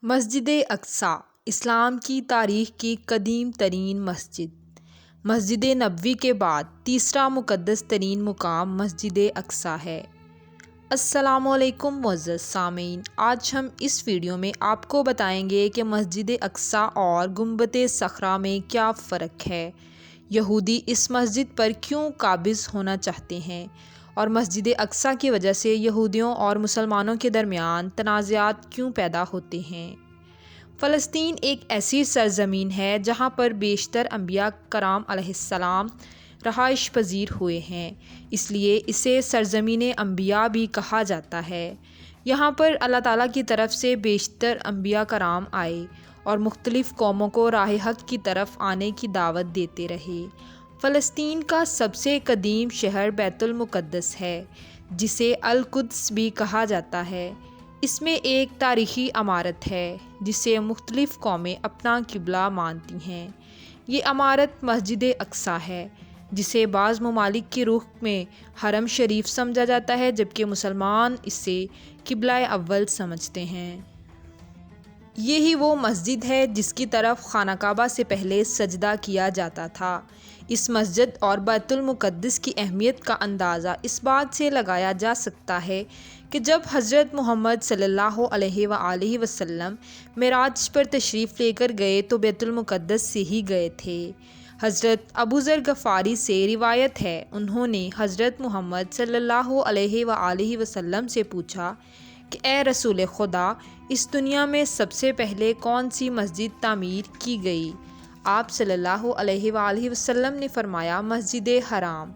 مسجد اقصی اسلام کی تاریخ کی قدیم ترین مسجد۔ مسجد نبوی کے بعد تیسرا مقدس ترین مقام مسجد اقصی ہے۔ السلام علیکم معزز سامعین، آج ہم اس ویڈیو میں آپ کو بتائیں گے کہ مسجد اقصی اور گنبد صخرا میں کیا فرق ہے، یہودی اس مسجد پر کیوں قابض ہونا چاہتے ہیں، اور مسجد اقصی کی وجہ سے یہودیوں اور مسلمانوں کے درمیان تنازعات کیوں پیدا ہوتے ہیں۔ فلسطین ایک ایسی سرزمین ہے جہاں پر بیشتر انبیاء کرام علیہ السلام رہائش پذیر ہوئے ہیں، اس لیے اسے سرزمین انبیاء بھی کہا جاتا ہے۔ یہاں پر اللہ تعالیٰ کی طرف سے بیشتر انبیاء کرام آئے اور مختلف قوموں کو راہ حق کی طرف آنے کی دعوت دیتے رہے۔ فلسطین کا سب سے قدیم شہر بیت المقدس ہے، جسے القدس بھی کہا جاتا ہے۔ اس میں ایک تاریخی عمارت ہے جسے مختلف قومیں اپنا قبلہ مانتی ہیں۔ یہ عمارت مسجد اقصی ہے، جسے بعض ممالک کے رخ میں حرم شریف سمجھا جاتا ہے، جبکہ مسلمان اسے قبلہ اول سمجھتے ہیں۔ یہی وہ مسجد ہے جس کی طرف خانہ کعبہ سے پہلے سجدہ کیا جاتا تھا۔ اس مسجد اور بیت المقدس کی اہمیت کا اندازہ اس بات سے لگایا جا سکتا ہے کہ جب حضرت محمد صلی اللہ علیہ وآلہ وسلم معراج پر تشریف لے کر گئے تو بیت المقدس سے ہی گئے تھے۔ حضرت ابو ذر غفاری سے روایت ہے، انہوں نے حضرت محمد صلی اللہ علیہ وآلہ وسلم سے پوچھا کہ اے رسول خدا، اس دنیا میں سب سے پہلے کون سی مسجد تعمیر کی گئی؟ آپ صلی اللہ علیہ وآلہ وسلم نے فرمایا مسجد حرام۔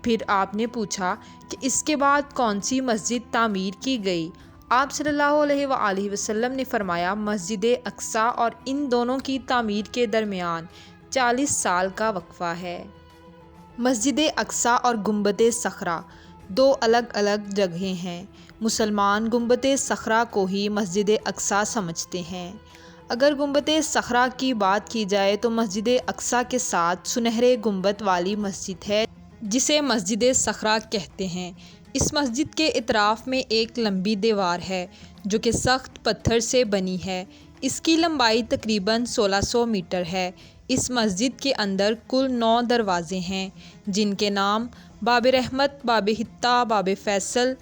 پھر آپ نے پوچھا کہ اس کے بعد کون سی مسجد تعمیر کی گئی؟ آپ صلی اللہ علیہ وآلہ وسلم نے فرمایا مسجد اقصی، اور ان دونوں کی تعمیر کے درمیان 40 سال کا وقفہ ہے۔ مسجد اقصی اور گنبد صخرا دو الگ الگ جگہیں ہیں۔ مسلمان گنبد صخرا کو ہی مسجد اقصی سمجھتے ہیں۔ اگر گنبد صخرا کی بات کی جائے تو مسجد اقصی کے ساتھ سنہرے گنبد والی مسجد ہے جسے مسجد صخرا کہتے ہیں۔ اس مسجد کے اطراف میں ایک لمبی دیوار ہے جو کہ سخت پتھر سے بنی ہے۔ اس کی لمبائی تقریباً 1600 میٹر ہے۔ اس مسجد کے اندر کل 9 دروازے ہیں، جن کے نام باب رحمت، باب حطہ، باب فیصل،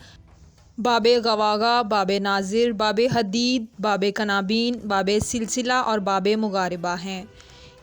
باب غواغہ، باب ناظر، باب حدید، باب کنابین، باب سلسلہ اور باب مغاربہ ہیں۔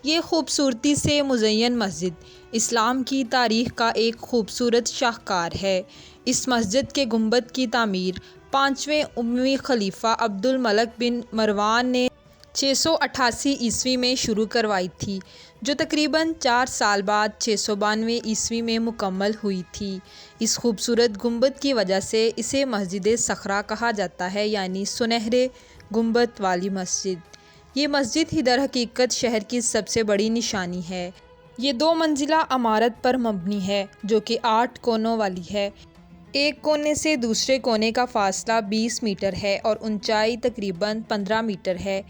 یہ خوبصورتی سے مزین مسجد اسلام کی تاریخ کا ایک خوبصورت شاہکار ہے۔ اس مسجد کے گنبد کی تعمیر 5ویں اموی خلیفہ عبد الملک بن مروان نے 688 عیسوی میں شروع کروائی تھی، جو تقریباً 4 سال بعد 692 عیسوی میں مکمل ہوئی تھی۔ اس خوبصورت گنبد کی وجہ سے اسے مسجد صخرا کہا جاتا ہے، یعنی سنہرے گنبد والی مسجد۔ یہ مسجد ہی در حقیقت شہر کی سب سے بڑی نشانی ہے۔ یہ 2 منزلہ عمارت پر مبنی ہے جو کہ 8 کونوں والی ہے۔ ایک کونے سے دوسرے کونے کا فاصلہ 20 میٹر ہے اور اونچائی تقریباً 15 میٹر ہے۔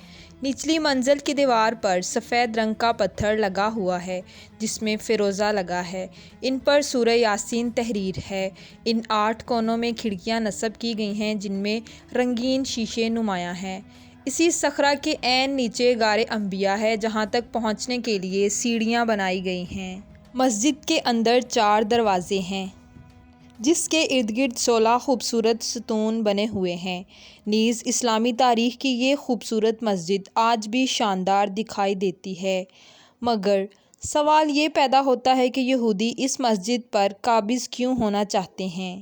نچلی منزل کی دیوار پر سفید رنگ کا پتھر لگا ہوا ہے جس میں فیروزہ لگا ہے۔ ان پر سورہ یاسین تحریر ہے۔ ان 8 کونوں میں کھڑکیاں نصب کی گئی ہیں جن میں رنگین شیشے نمایاں ہیں۔ اسی صخرا کے عین نیچے غار انبیاء ہے، جہاں تک پہنچنے کے لیے سیڑھیاں بنائی گئی ہیں۔ مسجد کے اندر 4 دروازے ہیں جس کے ارد گرد 16 خوبصورت ستون بنے ہوئے ہیں۔ نیز اسلامی تاریخ کی یہ خوبصورت مسجد آج بھی شاندار دکھائی دیتی ہے، مگر سوال یہ پیدا ہوتا ہے کہ یہودی اس مسجد پر قابض کیوں ہونا چاہتے ہیں؟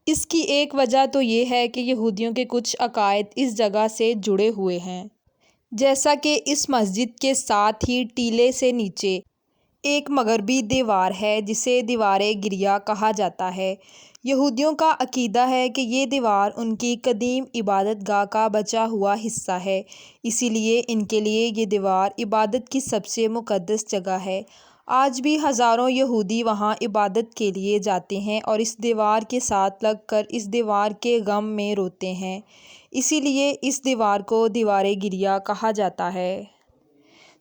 اس کی ایک وجہ تو یہ ہے کہ یہودیوں کے کچھ عقائد اس جگہ سے جڑے ہوئے ہیں، جیسا کہ اس مسجد کے ساتھ ہی ٹیلے سے نیچے ایک مغربی دیوار ہے جسے دیوار گریہ کہا جاتا ہے۔ یہودیوں کا عقیدہ ہے کہ یہ دیوار ان کی قدیم عبادت گاہ کا بچا ہوا حصہ ہے، اسی لیے ان کے لیے یہ دیوار عبادت کی سب سے مقدس جگہ ہے۔ آج بھی ہزاروں یہودی وہاں عبادت کے لیے جاتے ہیں اور اس دیوار کے ساتھ لگ کر اس دیوار کے غم میں روتے ہیں، اسی لیے اس دیوار کو دیوار گریہ کہا جاتا ہے۔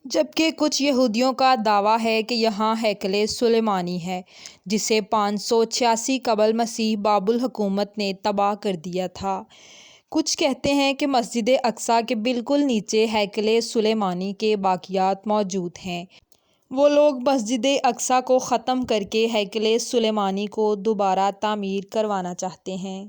جبکہ کچھ یہودیوں کا دعویٰ ہے کہ یہاں ہیکل سلیمانی ہے، جسے 586 قبل مسیح باب الحکومت نے تباہ کر دیا تھا۔ کچھ کہتے ہیں کہ مسجد اقصیٰ کے بالکل نیچے ہیکل سلیمانی کے باقیات موجود ہیں۔ وہ لوگ مسجد اقصیٰ کو ختم کر کے ہیکل سلیمانی کو دوبارہ تعمیر کروانا چاہتے ہیں۔